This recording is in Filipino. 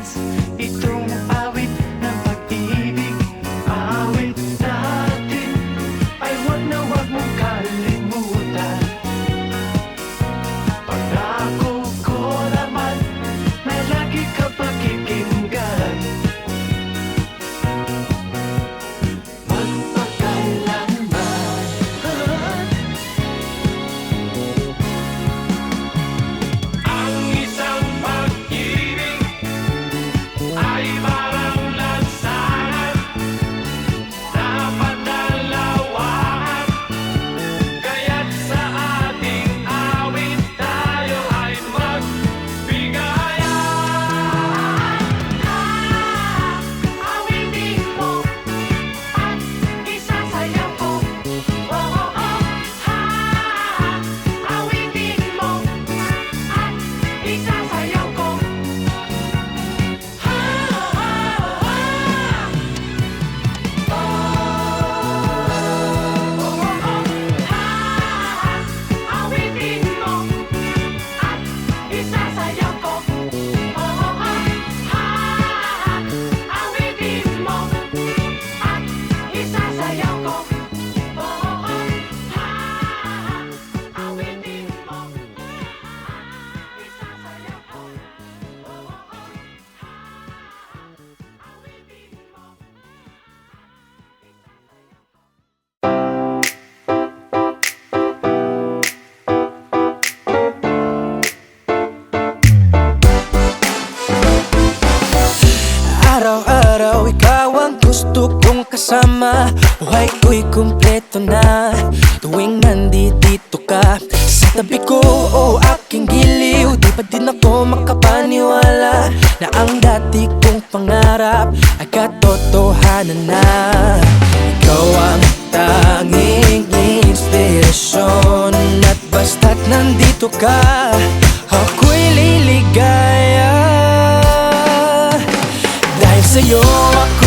dance. Itong awit ng pag-ibig, awit natin, ay wag na wag mong kalimutan. Pangako ko naman na lagi ka pakikinggan. Magpakailanman. Ang isang pag-ibig ay parang lansangan, dapat dalawahan. Kaya't sa ating awit tayo ay magbigayan. Awitin mo at isasayaw ko. Oh, oh, oh. Awitin mo at isasayaw ko. Awitin mo at isasayaw ko. Awitin mo at isasayaw ko. Awitin mo Araw-araw ikaw ang gusto kong kasama. Buhay ko'y kumpleto na tuwing nandito ka sa tabi ko o aking giliw. Di pa din ako makapaniwala na ang dati kong pangarap ay katotohanan na. Ikaw ang tanging inspirasyon, at basta't nandito ka, ako'y liligaya. Dahil sa'yo ako